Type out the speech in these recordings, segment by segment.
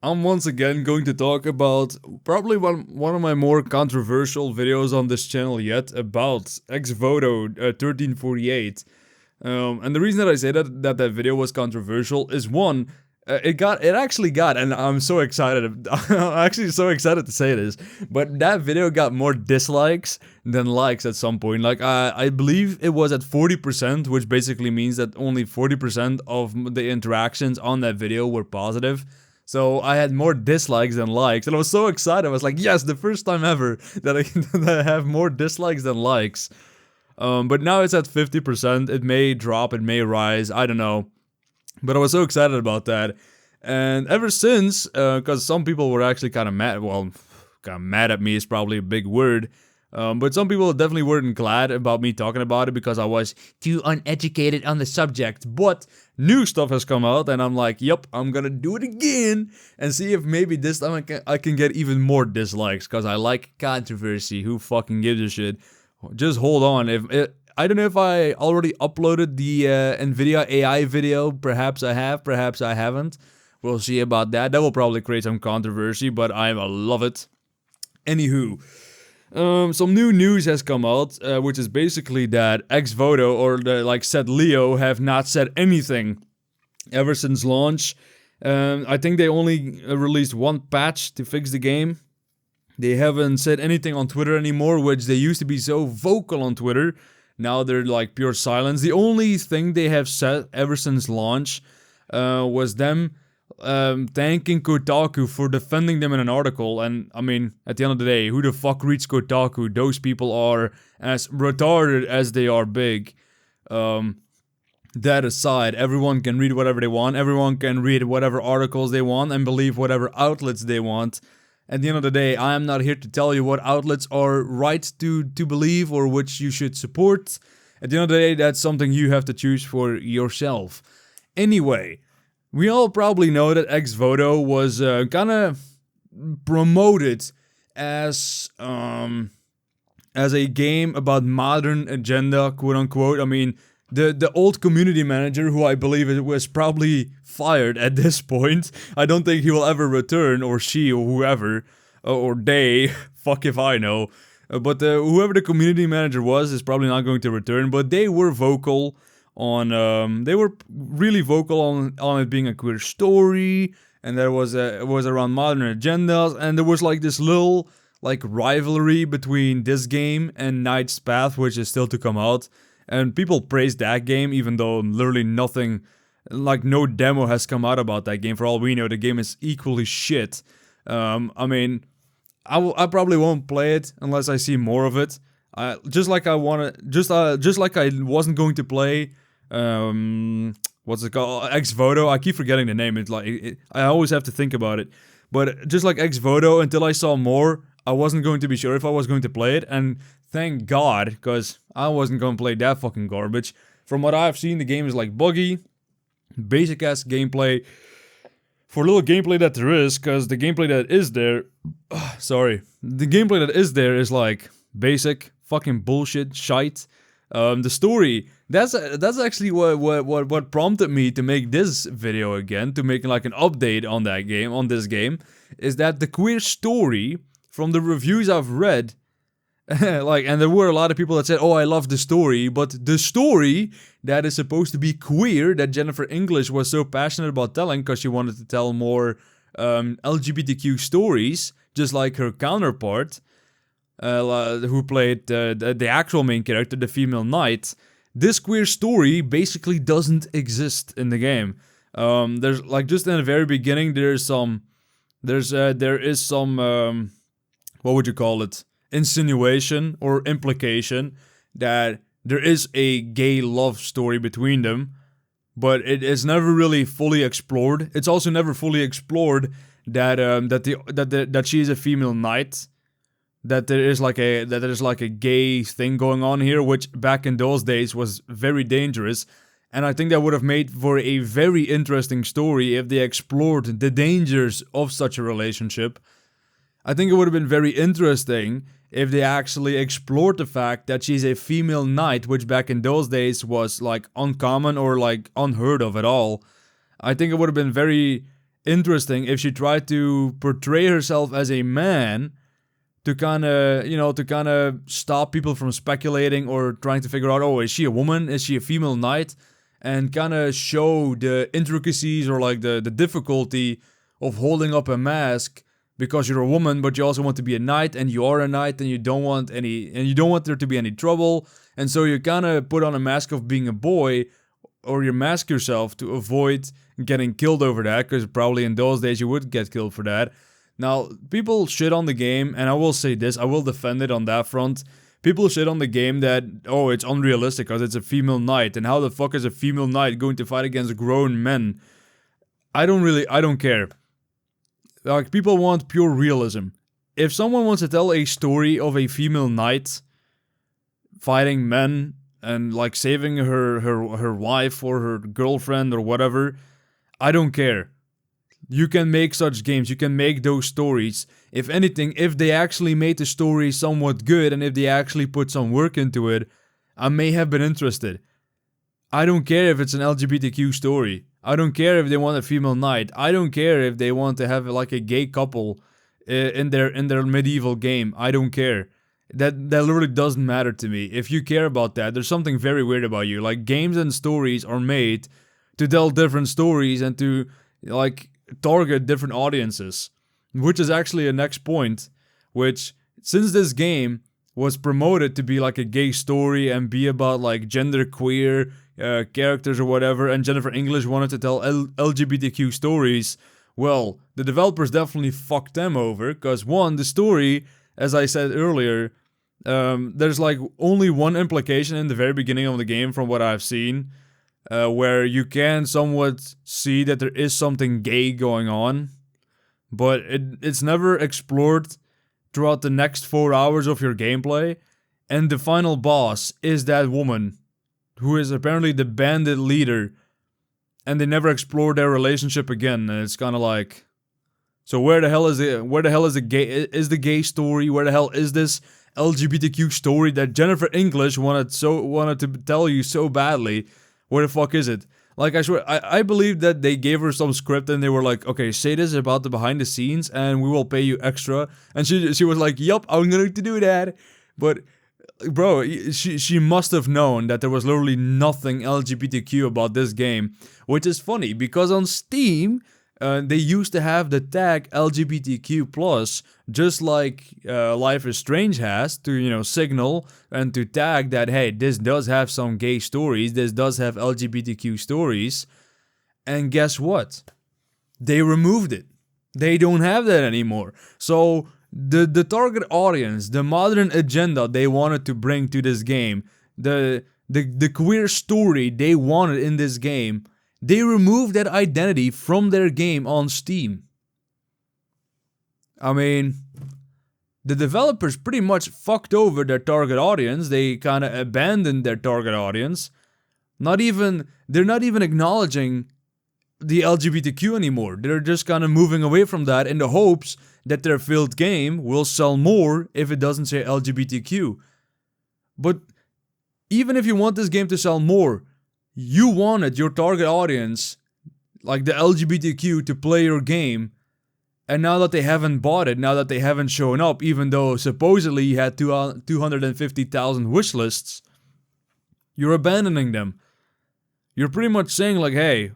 I'm once again going to talk about probably one of my more controversial videos on this channel yet about Voto 1348. And the reason that I say that video was controversial is one, it actually got, and I'm so excited. I'm actually so excited to say this, but that video got more dislikes than likes at some point. Like I believe it was at 40%, which basically means that only 40% of the interactions on that video were positive. So I had more dislikes than likes, and I was so excited. I was like, "Yes, the first time ever that I, that I have more dislikes than likes." But now it's at 50%. It may drop, it may rise. I don't know. But I was so excited about that. And ever since, because some people were actually kind of mad. Well, kind of mad at me is probably a big word. But some people definitely weren't glad about me talking about it because I was too uneducated on the subject. But new stuff has come out, and I'm like, yep, I'm gonna do it again and see if maybe this time I can get even more dislikes because I like controversy. Who fucking gives a shit? Just hold on. If it, I don't know if I already uploaded the NVIDIA AI video. Perhaps I have, perhaps I haven't. We'll see about that. That will probably create some controversy, but I love it. Anywho, some new news has come out, which is basically that Voto or the like said Leo have not said anything ever since launch. I think they only released one patch to fix the game. They haven't said anything on Twitter anymore, which they used to be so vocal on Twitter. Now they're like pure silence. The only thing they have said ever since launch was them thanking Kotaku for defending them in an article. And I mean, at the end of the day, who the fuck reads Kotaku? Those people are as retarded as they are big. That aside, everyone can read whatever they want. Everyone can read whatever articles they want and believe whatever outlets they want. At the end of the day, I am not here to tell you what outlets are right to believe or which you should support. At the end of the day, that's something you have to choose for yourself. Anyway, we all probably know that Voto was kind of promoted as a game about modern agenda, quote unquote. I mean, the old community manager, who I believe was probably fired at this point. I don't think he will ever return, or she, or whoever, or they. Fuck if I know. But whoever the community manager was is probably not going to return. But they were vocal on. They were really vocal on it being a queer story, and there was it was around modern agendas, and there was like this little like rivalry between this game and Knight's Path, which is still to come out. And people praise that game, even though literally nothing, like no demo has come out about that game. For all we know, the game is equally shit. I mean, I probably won't play it unless I see more of it. Just like I wasn't going to play, what's it called, Voto. I keep forgetting the name. It's like I always have to think about it. But just like Voto, until I saw more, I wasn't going to be sure if I was going to play it, and thank God, because I wasn't going to play that fucking garbage. From what I've seen, the game is like buggy, basic ass gameplay. For little gameplay that there is, because the gameplay that is there, the gameplay that is there is like basic fucking bullshit shite. The story, that's actually what prompted me to make this video again, to make like an update on that game, on this game, is that the queer story, from the reviews I've read, like, and there were a lot of people that said, "Oh, I love the story," but the story that is supposed to be queer, that Jennifer English was so passionate about telling, because she wanted to tell more LGBTQ stories, just like her counterpart, who played the actual main character, the female knight. This queer story basically doesn't exist in the game. There's like, just in the very beginning, there is some, what would you call it? Insinuation or implication that there is a gay love story between them, but it is never really fully explored. It's also never fully explored that that she is a female knight, that there is like a gay thing going on here, which back in those days was very dangerous. And I think that would have made for a very interesting story if they explored the dangers of such a relationship. I think it would have been very interesting if they actually explored the fact that she's a female knight, which back in those days was like uncommon or like unheard of at all. I think it would have been very interesting if she tried to portray herself as a man to kind of, to kind of stop people from speculating or trying to figure out, oh, is she a woman? Is she a female knight? And kind of show the intricacies or like the difficulty of holding up a mask because you're a woman, but you also want to be a knight, and you are a knight, and you don't want there to be any trouble, and so you kind of put on a mask of being a boy, or you mask yourself to avoid getting killed over that, because probably in those days you would get killed for that. Now, people shit on the game, and I will say this, I will defend it on that front. People shit on the game that, oh, it's unrealistic because it's a female knight, and how the fuck is a female knight going to fight against grown men? I don't care. Like, people want pure realism. If someone wants to tell a story of a female knight fighting men and like saving her wife or her girlfriend or whatever, I don't care. You can make such games, you can make those stories. If anything, if they actually made the story somewhat good and if they actually put some work into it, I may have been interested. I don't care if it's an LGBTQ story. I don't care if they want a female knight. I don't care if they want to have like a gay couple in their medieval game. I don't care. That literally doesn't matter to me. If you care about that, there's something very weird about you. Like, games and stories are made to tell different stories and to like target different audiences, which is actually a next point, which, since this game was promoted to be like a gay story and be about like gender queer characters or whatever, and Jennifer English wanted to tell LGBTQ stories, well, the developers definitely fucked them over, because one, the story, as I said earlier, there's like only one implication in the very beginning of the game from what I've seen, where you can somewhat see that there is something gay going on, but it's never explored throughout the next 4 hours of your gameplay, and the final boss is that woman, who is apparently the bandit leader, and they never explore their relationship again, and it's kind of like, so where the hell is the gay story? Where the hell is this LGBTQ story that Jennifer English wanted to tell you so badly? Where the fuck is it? Like, I swear, I believe that they gave her some script and they were like, okay, say this about the behind the scenes and we will pay you extra. And she was like, yup, I'm going to do that. But, bro, she must have known that there was literally nothing LGBTQ about this game. Which is funny, because on Steam, they used to have the tag LGBTQ+, just like Life is Strange has, to, signal and to tag that, hey, this does have some gay stories, this does have LGBTQ stories. And guess what? They removed it. They don't have that anymore. So the target audience, the modern agenda they wanted to bring to this game, the queer story they wanted in this game, they removed that identity from their game on Steam. I mean, the developers pretty much fucked over their target audience. They kind of abandoned their target audience. They're not even acknowledging the LGBTQ anymore. They're just kind of moving away from that in the hopes that their failed game will sell more if it doesn't say LGBTQ. But even if you want this game to sell more, you wanted your target audience, like the LGBTQ, to play your game, and now that they haven't bought it, now that they haven't shown up, even though supposedly you had 250,000 wish lists, you're abandoning them. You're pretty much saying like, hey,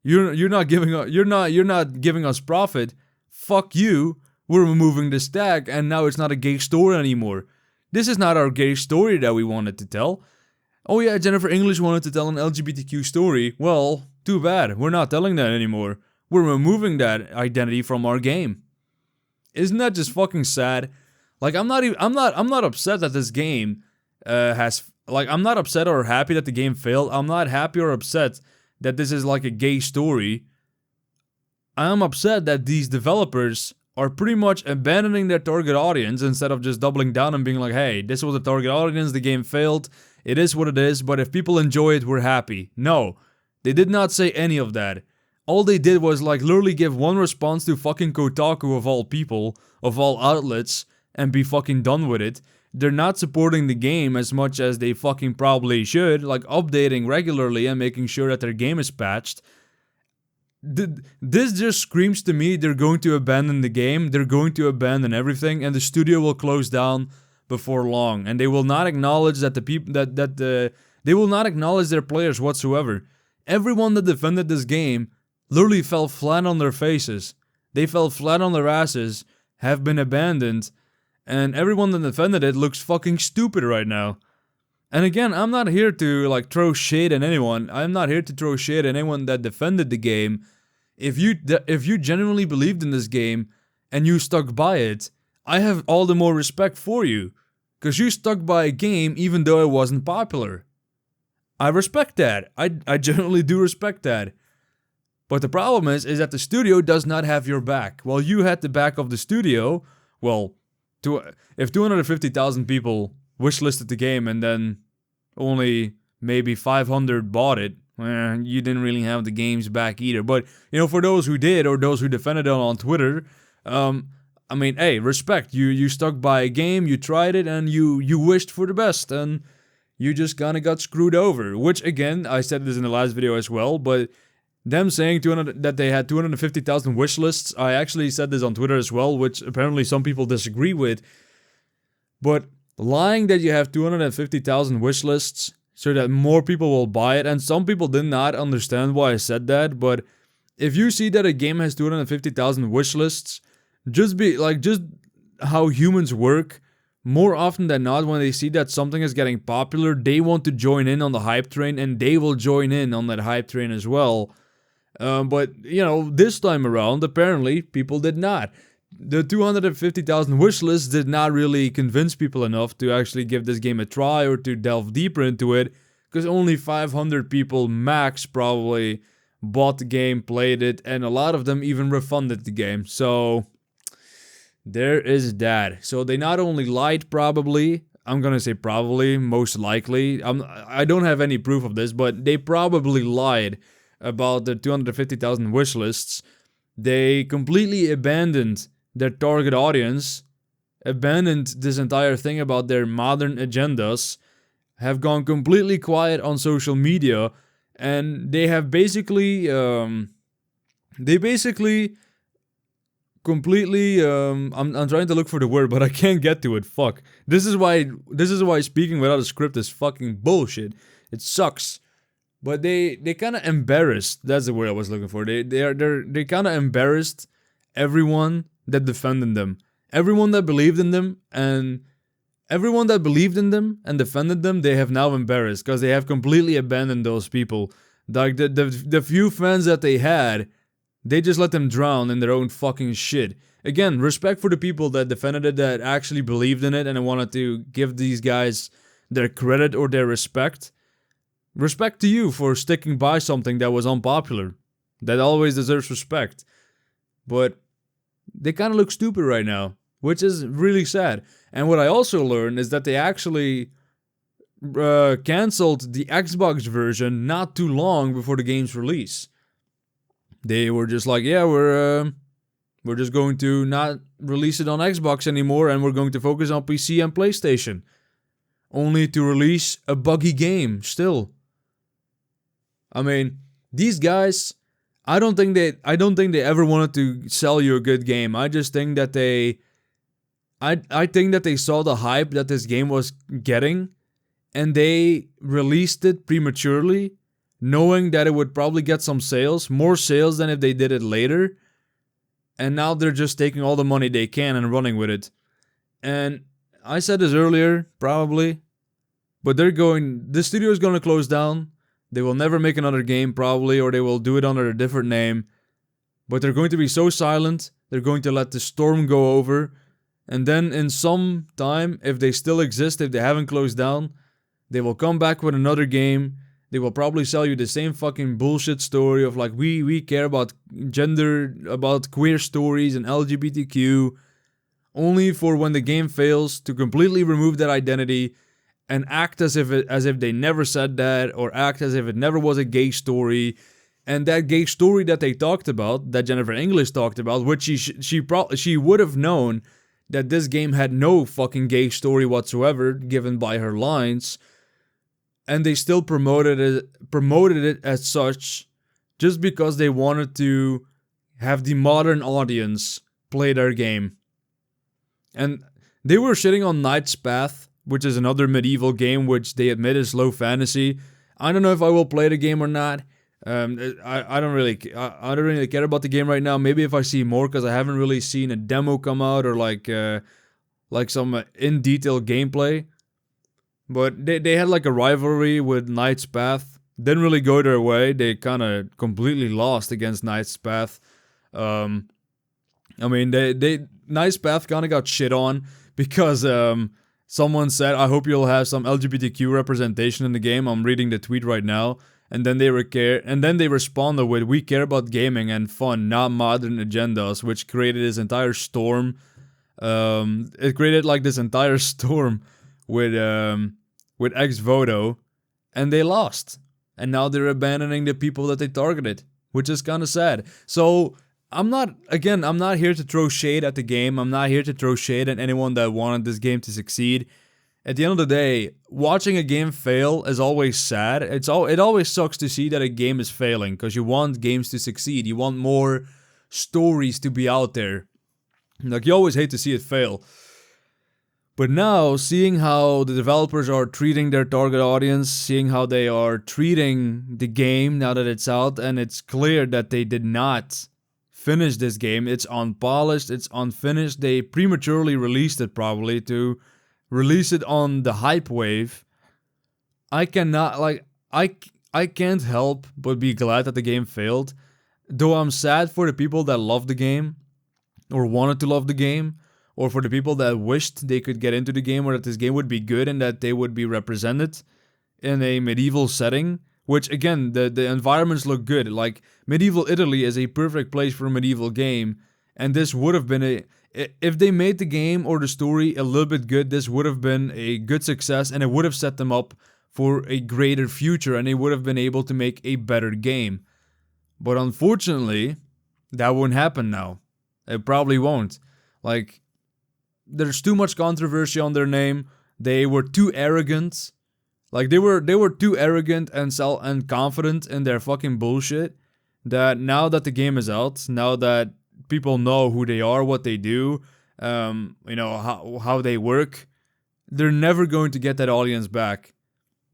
you're not giving us profit. Fuck you. We're removing this tag, and now it's not a gay story anymore. This is not our gay story that we wanted to tell. Oh yeah, Jennifer English wanted to tell an LGBTQ story. Well, too bad. We're not telling that anymore. We're removing that identity from our game. Isn't that just fucking sad? Like, I'm not upset that this game I'm not upset or happy that the game failed. I'm not happy or upset that this is like a gay story. I am upset that these developers are pretty much abandoning their target audience instead of just doubling down and being like, hey, this was the target audience, the game failed. It is what it is, but if people enjoy it, we're happy. No, they did not say any of that. All they did was like literally give one response to fucking Kotaku of all people, of all outlets, and be fucking done with it. They're not supporting the game as much as they fucking probably should, like updating regularly and making sure that their game is patched. this just screams to me they're going to abandon the game, they're going to abandon everything, and the studio will close down before long, and they will not acknowledge that the people they will not acknowledge their players whatsoever. Everyone that defended this game literally fell flat on their faces. They fell flat on their asses, have been abandoned, and everyone that defended it looks fucking stupid right now. And again, I'm not here to like throw shade at anyone. I'm not here to throw shade at anyone that defended the game. If you genuinely believed in this game and you stuck by it, I have all the more respect for you, because you stuck by a game even though it wasn't popular. I respect that. I genuinely do respect that. But the problem is that the studio does not have your back. Well, you had the back of the studio. Well, if 250,000 people wishlisted the game and then only maybe 500 bought it, you didn't really have the game's back either. But, you know, for those who did, or those who defended it on Twitter, I mean, hey, respect. You stuck by a game, you tried it, and you wished for the best, and you just kinda got screwed over. Which, again, I said this in the last video as well, but them saying that they had 250,000 wish lists, I actually said this on Twitter as well, which apparently some people disagree with. But lying that you have 250,000 wish lists so that more people will buy it, and some people did not understand why I said that, but if you see that a game has 250,000 wish lists, just how humans work, more often than not, when they see that something is getting popular, they want to join in on the hype train, and they will join in on that hype train as well. But, you know, this time around, apparently, people did not. The 250,000 wish lists did not really convince people enough to actually give this game a try or to delve deeper into it, because only 500 people max probably bought the game, played it, and a lot of them even refunded the game. So there is that. So they not only lied, probably, I'm gonna say probably, most likely, I don't have any proof of this, but they probably lied about the 250,000 wish lists. They completely abandoned their target audience, abandoned this entire thing about their modern agendas, have gone completely quiet on social media, and they have basically, completely, I'm trying to look for the word, but I can't get to it, fuck. This is why speaking without a script is fucking bullshit. It sucks. But they kind of embarrassed, that's the word I was looking for. They kind of embarrassed everyone that defended them. Everyone that believed in them, and everyone that believed in them and defended them, they have now embarrassed, because they have completely abandoned those people. Like, the few fans that they had, they just let them drown in their own fucking shit. Again, respect for the people that defended it, that actually believed in it, and I wanted to give these guys their credit or their respect. Respect to you for sticking by something that was unpopular. That always deserves respect. But they kind of look stupid right now, which is really sad. And what I also learned is that they actually canceled the Xbox version not too long before the game's release. They were just like, yeah, we're just going to not release it on Xbox anymore, and we're going to focus on PC and PlayStation. Only to release a buggy game still. I mean, these guys, I don't think they ever wanted to sell you a good game. I just think that I think that they saw the hype that this game was getting, and they released it prematurely, knowing that it would probably get some sales, more sales than if they did it later. And now they're just taking all the money they can and running with it. And I said this earlier, probably, but the studio is going to close down. They will never make another game, probably, or they will do it under a different name. But they're going to be so silent, they're going to let the storm go over, and then in some time, if they still exist, if they haven't closed down, they will come back with another game. They will probably sell you the same fucking bullshit story of like, we care about gender, about queer stories and LGBTQ, only for when the game fails to completely remove that identity and act as if they never said that, or act as if it never was a gay story. And that gay story that they talked about, that Jennifer English talked about, which she would have known that this game had no fucking gay story whatsoever, given by her lines, and they still promoted it as such, just because they wanted to have the modern audience play their game. And they were shitting on Knight's Path, which is another medieval game which they admit is low fantasy. I don't know if I will play the game or not. I don't really care about the game right now. Maybe if I see more, because I haven't really seen a demo come out or like some in detail gameplay. But they had like a rivalry with Knight's Path. Didn't really go their way. They kind of completely lost against Knight's Path. I mean, Knight's Path kind of got shit on because someone said, "I hope you'll have some LGBTQ representation in the game." I'm reading the tweet right now. And then they responded with, "We care about gaming and fun, not modern agendas," which created this entire storm. It created like this entire storm with Voto, and they lost. And now they're abandoning the people that they targeted, which is kind of sad. So I'm not here to throw shade at the game. I'm not here to throw shade at anyone that wanted this game to succeed. At the end of the day, watching a game fail is always sad. It always sucks to see that a game is failing, because you want games to succeed. You want more stories to be out there. Like, you always hate to see it fail. But now, seeing how the developers are treating their target audience, seeing how they are treating the game now that it's out, and it's clear that they did not finish this game. It's unpolished, it's unfinished. They prematurely released it probably to release it on the hype wave. I can't help but be glad that the game failed. Though I'm sad for the people that love the game, or wanted to love the game, or for the people that wished they could get into the game, or that this game would be good and that they would be represented in a medieval setting. Which, again, the environments look good. Like, medieval Italy is a perfect place for a medieval game, and this would have been if they made the game or the story a little bit good, this would have been a good success, and it would have set them up for a greater future, and they would have been able to make a better game. But unfortunately, that won't happen now. It probably won't. Like, there's too much controversy on their name. They were too arrogant. Like, they were too arrogant and confident in their fucking bullshit, that now that the game is out, now that people know who they are, what they do, how they work, they're never going to get that audience back.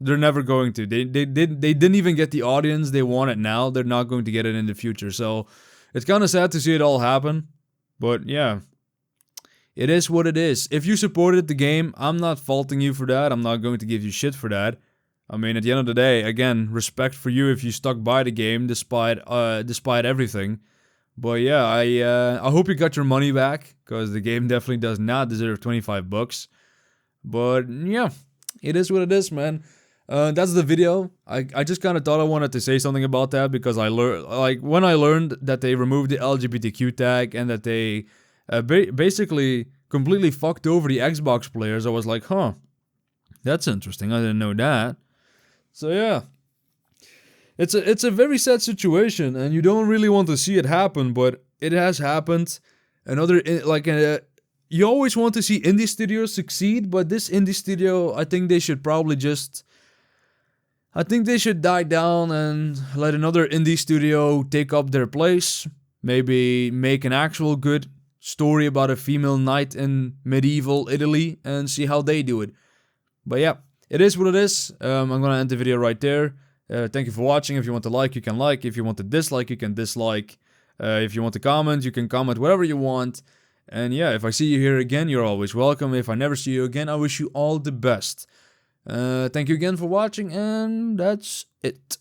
They're never going to. They didn't even get the audience they wanted now. They're not going to get it in the future. So it's kind of sad to see it all happen. But yeah, it is what it is. If you supported the game, I'm not faulting you for that. I'm not going to give you shit for that. I mean, at the end of the day, again, respect for you if you stuck by the game despite everything. But yeah, I hope you got your money back, because the game definitely does not deserve $25. But yeah, it is what it is, man. That's the video. I just kind of thought I wanted to say something about that, because when I learned that they removed the LGBTQ tag and that they basically completely fucked over the Xbox players, I was like, huh, that's interesting. I didn't know that. So yeah, it's a very sad situation, and you don't really want to see it happen, but it has happened. You always want to see indie studios succeed, but this indie studio, I think they should die down and let another indie studio take up their place. Maybe make an actual good story about a female knight in medieval Italy and see how they do it. But yeah, it is what it is. I'm gonna end the video right there. Thank you for watching. If you want to like, you can like. If you want to dislike, you can dislike. If you want to comment, you can comment whatever you want. And yeah, if I see you here again, you're always welcome. If I never see you again, I wish you all the best. Thank you again for watching, and that's it.